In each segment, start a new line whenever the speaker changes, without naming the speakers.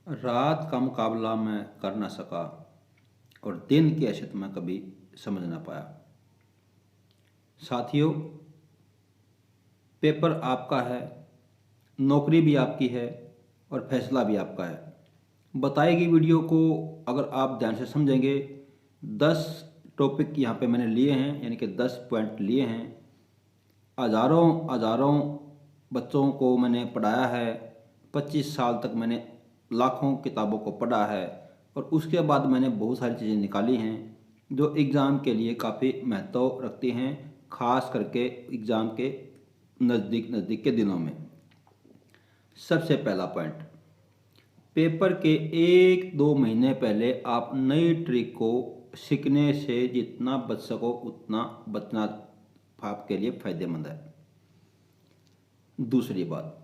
रात का मुकाबला मैं कर ना सका और दिन की हैसियत मैं कभी समझ ना पाया। साथियों, पेपर आपका है, नौकरी भी आपकी है और फैसला भी आपका है। बताई गई वीडियो को अगर आप ध्यान से समझेंगे, 10 टॉपिक यहाँ पे मैंने लिए हैं, यानी कि 10 पॉइंट लिए हैं। हज़ारों हज़ारों बच्चों को मैंने पढ़ाया है। 25 साल तक मैंने लाखों किताबों को पढ़ा है और उसके बाद मैंने बहुत सारी चीज़ें निकाली हैं जो एग्ज़ाम के लिए काफ़ी महत्व रखती हैं, ख़ास करके एग्ज़ाम के नज़दीक नज़दीक के दिनों में। सबसे पहला पॉइंट, पेपर के 1-2 महीने पहले आप नई ट्रिक को सीखने से जितना बच सको उतना बचना आपके लिए फ़ायदेमंद है। दूसरी बात,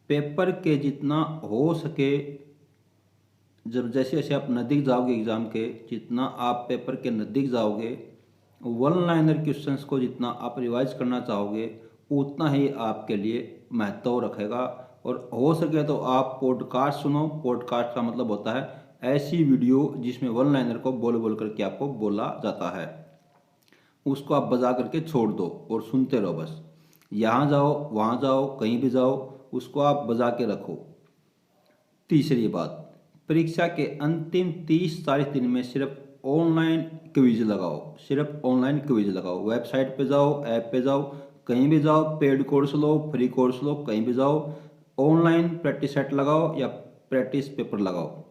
पेपर के जितना हो सके, जब जैसे जैसे आप नज़दीक जाओगे एग्ज़ाम के, जितना आप पेपर के नज़दीक जाओगे, वन लाइनर क्वेश्चंस को जितना आप रिवाइज करना चाहोगे उतना ही आपके लिए महत्व रखेगा। और हो सके तो आप पॉडकास्ट सुनो। पॉडकास्ट का मतलब होता है ऐसी वीडियो जिसमें वन लाइनर को बोल बोल करके आपको बोला जाता है, उसको आप बजा करके छोड़ दो और सुनते रहो बस। यहाँ जाओ वहाँ जाओ कहीं भी जाओ, उसको आप बजा के रखो। तीसरी बात, परीक्षा के अंतिम 30-40 दिन में सिर्फ ऑनलाइन क्विज लगाओ। सिर्फ ऑनलाइन क्विज लगाओ। वेबसाइट पे जाओ, ऐप पे जाओ, कहीं भी जाओ, पेड कोर्स लो, फ्री कोर्स लो, कहीं भी जाओ, ऑनलाइन प्रैक्टिस सेट लगाओ या प्रैक्टिस पेपर लगाओ।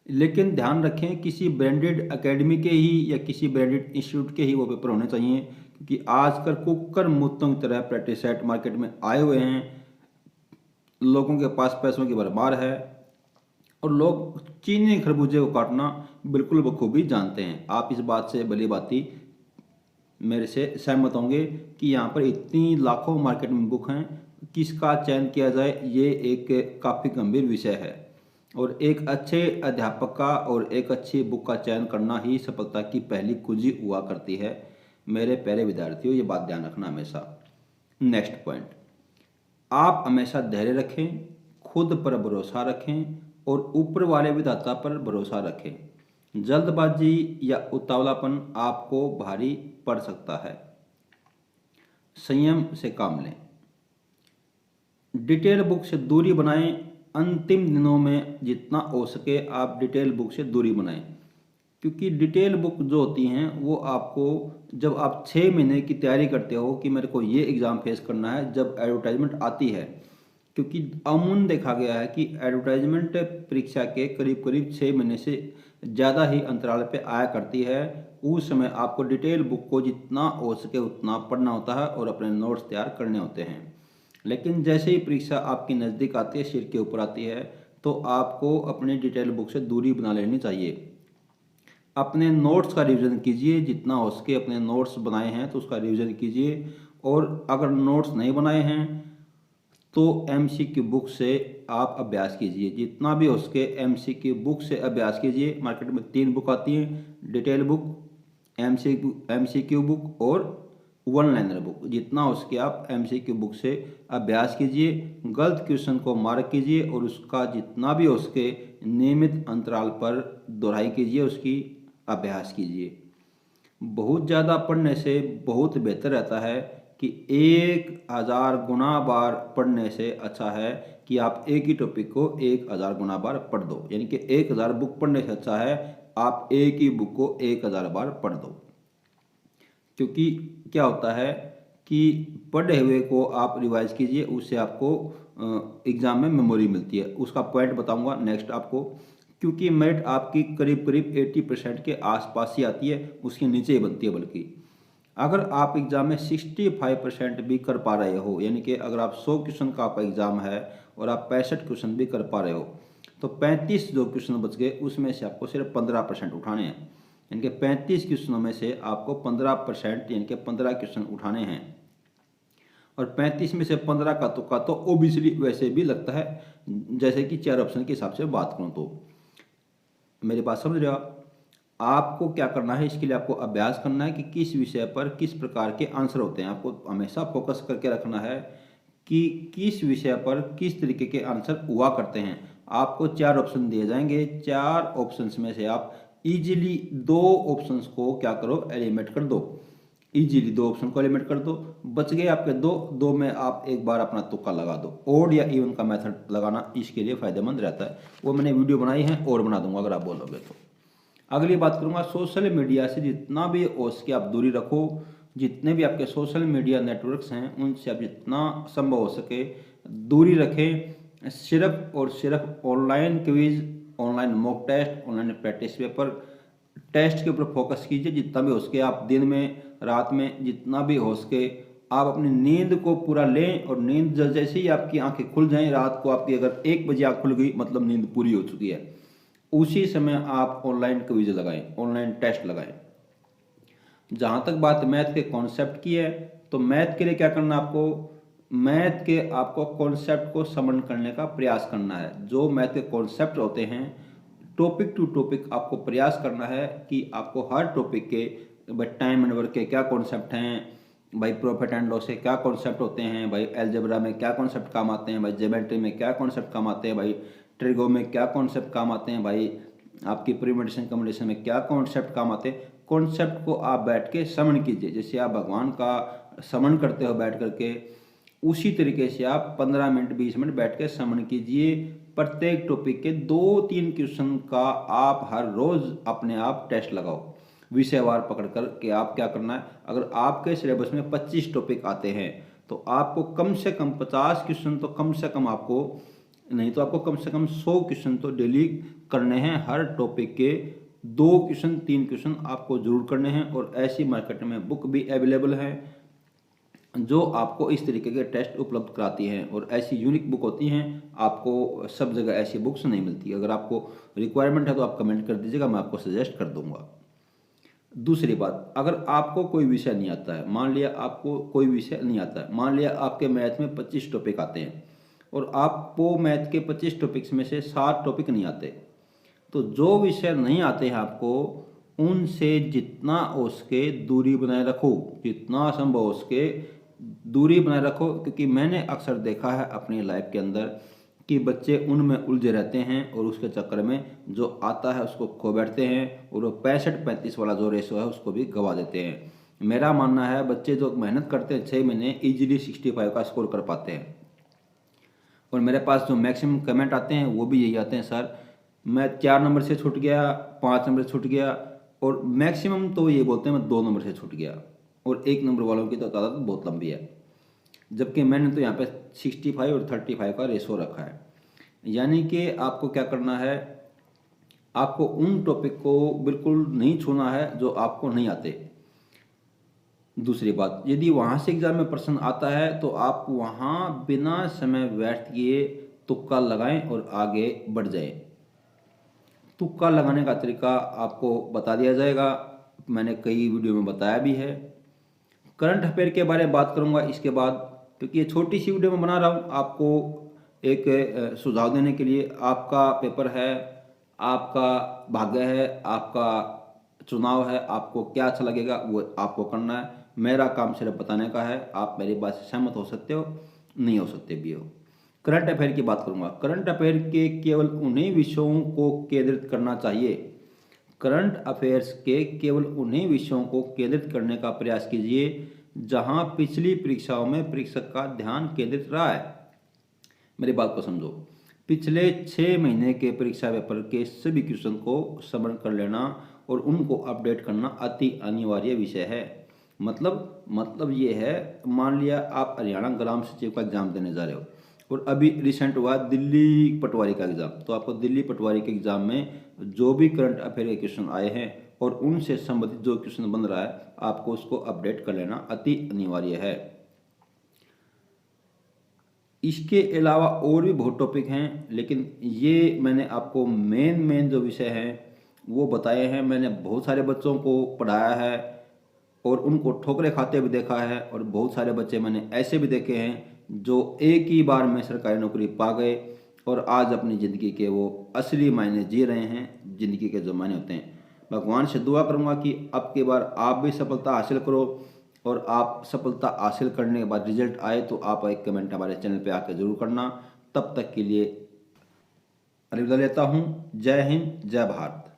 लेकिन ध्यान रखें, किसी ब्रांडेड एकेडमी के ही या किसी ब्रांडेड इंस्टीट्यूट के ही वो पेपर होने चाहिए, क्योंकि आजकल कुकर मुत्तों की तरह प्रैक्टिस सेट मार्केट में आए हुए हैं। लोगों के पास पैसों की भरमार है और लोग चीनी खरबूजे को काटना बिल्कुल बखूबी जानते हैं। आप इस बात से भली भांति मेरे से सहमत होंगे कि यहाँ पर इतनी लाखों मार्केट में बुक हैं, किसका चयन किया जाए ये एक काफ़ी गंभीर विषय है। और एक अच्छे अध्यापक का और एक अच्छी बुक का चयन करना ही सफलता की पहली कुंजी हुआ करती है। मेरे प्यारे विद्यार्थियों, ये बात ध्यान रखना हमेशा। नेक्स्ट पॉइंट, आप हमेशा धैर्य रखें, खुद पर भरोसा रखें और ऊपर वाले विधाता पर भरोसा रखें। जल्दबाजी या उतावलापन आपको भारी पड़ सकता है। संयम से काम लें। डिटेल बुक से दूरी बनाएं। अंतिम दिनों में जितना हो सके आप डिटेल बुक से दूरी बनाएं, क्योंकि डिटेल बुक जो होती हैं वो आपको, जब आप 6 महीने की तैयारी करते हो कि मेरे को ये एग्ज़ाम फेस करना है, जब एडवर्टाइजमेंट आती है, क्योंकि अमूमन देखा गया है कि एडवर्टाइजमेंट परीक्षा के करीब करीब 6 महीने से ज़्यादा ही अंतराल पे आया करती है। उस समय आपको डिटेल बुक को जितना हो सके उतना पढ़ना होता है और अपने नोट्स तैयार करने होते हैं। लेकिन जैसे ही परीक्षा आपकी नज़दीक आती है, सिर के ऊपर आती है, तो आपको अपनी डिटेल बुक से दूरी बना लेनी चाहिए। अपने नोट्स का रिवीजन कीजिए, जितना हो सके अपने नोट्स बनाए हैं तो उसका रिवीजन कीजिए। और अगर नोट्स नहीं बनाए हैं तो एमसीक्यू बुक से आप अभ्यास कीजिए, जितना भी हो सके एमसीक्यू बुक से अभ्यास कीजिए। मार्केट में 3 बुक आती हैं, डिटेल बुक, एमसीक्यू बुक और वन लाइनर बुक। जितना हो सके आप एमसीक्यू बुक से अभ्यास कीजिए, गलत क्वेश्चन को मार्क कीजिए और उसका जितना भी हो सके नियमित अंतराल पर दोहराई कीजिए, उसकी अभ्यास कीजिए। बहुत ज़्यादा पढ़ने से बहुत बेहतर रहता है कि 1000 गुना बार पढ़ने से अच्छा है कि आप एक ही टॉपिक को 1000 गुना बार पढ़ दो। यानी कि 1000 बुक पढ़ने से अच्छा है आप एक ही बुक को 1000 बार पढ़ दो। क्योंकि क्या होता है कि पढ़े हुए को आप रिवाइज कीजिए, उससे आपको एग्ज़ाम में मेमोरी मिलती है। उसका पॉइंट बताऊंगा नेक्स्ट आपको। क्योंकि मेरिट आपकी करीब करीब 80% के आसपास ही आती है, उसके नीचे ही बनती है। बल्कि अगर आप एग्ज़ाम में 65% भी कर पा रहे हो, यानी कि अगर आप 100 क्वेश्चन का आपका एग्ज़ाम है और आप 65 क्वेश्चन भी कर पा रहे हो, तो 35 जो क्वेश्चन बच गए उसमें से आपको सिर्फ 15% उठाने हैं। यानी कि 35 क्वेश्चनों में से आपको 15% यानी कि 15 क्वेश्चन उठाने हैं। और 35 में से 15 का तुक्का तो ओबियसली वैसे भी लगता है, जैसे कि 4 ऑप्शन के हिसाब से बात करूँ तो। मेरी बात समझ रहे हो आप? आपको क्या करना है, इसके लिए आपको अभ्यास करना है कि किस विषय पर किस प्रकार के आंसर होते हैं। आपको हमेशा फोकस करके रखना है कि किस विषय पर किस तरीके के आंसर हुआ करते हैं। आपको 4 ऑप्शन दिए जाएंगे। 4 ऑप्शंस में से आप इजीली 2 ऑप्शंस को क्या करो, एलिमिनेट कर दो। इजीली 2 ऑप्शन को एलिमिनेट कर दो, बच गए आपके 2 में आप एक बार अपना तुक्का लगा दो। ओड या इवन का मेथड लगाना इसके लिए फायदेमंद रहता है, वो मैंने वीडियो बनाई है और बना दूंगा अगर आप बोलोगे तो। अगली बात करूंगा, सोशल मीडिया से जितना भी हो सके आप दूरी रखो। जितने भी आपके सोशल मीडिया नेटवर्क्स हैं उनसे आप जितना संभव हो सके दूरी रखें। सिर्फ और सिर्फ online quiz, online mock test, online practice paper test के ऊपर फोकस कीजिए। जितना भी हो सके आप दिन में, रात में, जितना भी हो सके आप अपनी नींद को पूरा लें। और नींद जैसे ही आपकी आंखें खुल जाएं, रात को आपकी अगर 1 बजे आँख खुल गई मतलब नींद पूरी हो चुकी है, उसी समय आप ऑनलाइन क्विज लगाएं, ऑनलाइन टेस्ट लगाएं। जहाँ तक बात मैथ के कॉन्सेप्ट की है, तो मैथ के लिए क्या करना आपको, मैथ के आपको कॉन्सेप्ट को समझ करने का प्रयास करना है। जो मैथ के कॉन्सेप्ट होते हैं, टॉपिक टू टॉपिक आपको प्रयास करना है कि आपको हर टॉपिक के भाई टाइम एंड वर्क के क्या कॉन्सेप्ट हैं, भाई प्रॉफिट एंड लॉस के क्या कॉन्सेप्ट होते हैं, भाई अलजेब्रा में क्या कॉन्सेप्ट काम आते हैं, भाई ज्योमेट्री में क्या कॉन्सेप्ट काम आते हैं, भाई ट्रिगो में क्या कॉन्सेप्ट काम आते हैं, भाई आपकी परम्यूटेशन कॉम्बिनेशन में क्या कॉन्सेप्ट काम आते हैं। कॉन्सेप्ट को आप बैठ के समन कीजिए, जैसे आप भगवान का समन करते हो बैठ करके, उसी तरीके से आप 15 मिनट 20 मिनट बैठ के समन कीजिए। प्रत्येक टॉपिक के 2-3 क्वेश्चन का आप हर रोज अपने आप टेस्ट लगाओ, विषयवार पकड़ कर के आप क्या करना है। अगर आपके सिलेबस में 25 टॉपिक आते हैं तो आपको कम से कम 50 क्वेश्चन तो कम से कम आपको, नहीं तो आपको कम से कम 100 क्वेश्चन तो डेली करने हैं। हर टॉपिक के 2 क्वेश्चन 3 क्वेश्चन आपको जरूर करने हैं। और ऐसी मार्केट में बुक भी अवेलेबल है जो आपको इस तरीके के टेस्ट उपलब्ध कराती हैं, और ऐसी यूनिक बुक होती हैं, आपको सब जगह ऐसी बुक्स नहीं मिलती। अगर आपको रिक्वायरमेंट है तो आप कमेंट कर दीजिएगा, मैं आपको सजेस्ट कर दूंगा। दूसरी बात, अगर आपको कोई विषय नहीं आता है, मान लिया आपको कोई विषय नहीं आता है, मान लिया आपके मैथ में 25 टॉपिक आते हैं और आपको मैथ के 25 टॉपिक्स में से 7 टॉपिक नहीं आते, तो जो विषय नहीं आते हैं आपको उनसे जितना हो सके दूरी बनाए रखो, जितना संभव हो सके दूरी बनाए रखो। क्योंकि मैंने अक्सर देखा है अपनी लाइफ के अंदर कि बच्चे उनमें उलझे रहते हैं और उसके चक्कर में जो आता है उसको खो बैठते हैं, और वो 65-35 वाला जो रेशो है उसको भी गवा देते हैं। मेरा मानना है बच्चे जो मेहनत करते हैं 6 महीने इजीली 65 का स्कोर कर पाते हैं। और मेरे पास जो मैक्सिमम कमेंट आते हैं वो भी यही आते हैं, सर मैं 4 नंबर से छूट गया, 5 नंबर से छूट गया, और मैक्सिमम तो ये बोलते हैं मैं 2 नंबर से छूट गया। और 1 नंबर वालों की तो तादाद बहुत लंबी है, जबकि मैंने तो यहाँ पे 65 और 35 का रेशो रखा है। यानी कि आपको क्या करना है, आपको उन टॉपिक को बिल्कुल नहीं छूना है जो आपको नहीं आते। दूसरी बात, यदि वहाँ से एग्जाम में प्रश्न आता है तो आप वहाँ बिना समय व्यर्थ किए तुक्का लगाएं और आगे बढ़ जाएं। तुक्का लगाने का तरीका आपको बता दिया जाएगा, मैंने कई वीडियो में बताया भी है। करंट अफेयर के बारे में बात करूंगा इसके बाद, क्योंकि ये छोटी सी वीडियो में बना रहा हूँ आपको एक सुझाव देने के लिए। आपका पेपर है, आपका भाग्य है, आपका चुनाव है, आपको क्या अच्छा लगेगा वो आपको करना है। मेरा काम सिर्फ बताने का है, आप मेरी बात से सहमत हो सकते हो, नहीं हो सकते भी हो। करंट अफेयर की बात करूंगा। करंट अफेयर के केवल उन्हीं विषयों को केंद्रित करना चाहिए, करंट अफेयर्स के केवल उन्हीं विषयों को केंद्रित करने का प्रयास कीजिए जहां पिछली परीक्षाओं में परीक्षक का ध्यान केंद्रित रहा है। मेरी बात को समझो, पिछले 6 महीने के परीक्षा पेपर के सभी क्वेश्चन को समझ कर लेना और उनको अपडेट करना अति अनिवार्य विषय है। मतलब ये है, मान लिया आप हरियाणा ग्राम सचिव का एग्जाम देने जा रहे हो और अभी रिसेंट हुआ दिल्ली पटवारी का एग्जाम, तो आपको दिल्ली पटवारी के एग्जाम में जो भी करंट अफेयर के क्वेश्चन आए हैं और उनसे संबंधित जो क्वेश्चन बन रहा है आपको उसको अपडेट कर लेना अति अनिवार्य है। इसके अलावा और भी बहुत टॉपिक हैं, लेकिन ये मैंने आपको मेन जो विषय हैं वो बताए हैं। मैंने बहुत सारे बच्चों को पढ़ाया है और उनको ठोकरे खाते भी देखा है, और बहुत सारे बच्चे मैंने ऐसे भी देखे हैं जो एक ही बार में सरकारी नौकरी पा गए और आज अपनी ज़िंदगी के वो असली मायने जी रहे हैं, ज़िंदगी के जो मायने होते हैं। भगवान से दुआ करूँगा कि अब की बार आप भी सफलता हासिल करो, और आप सफलता हासिल करने के बाद रिजल्ट आए तो आप एक कमेंट हमारे चैनल पे आकर जरूर करना। तब तक के लिए अलविदा लेता हूँ। जय हिंद, जय भारत।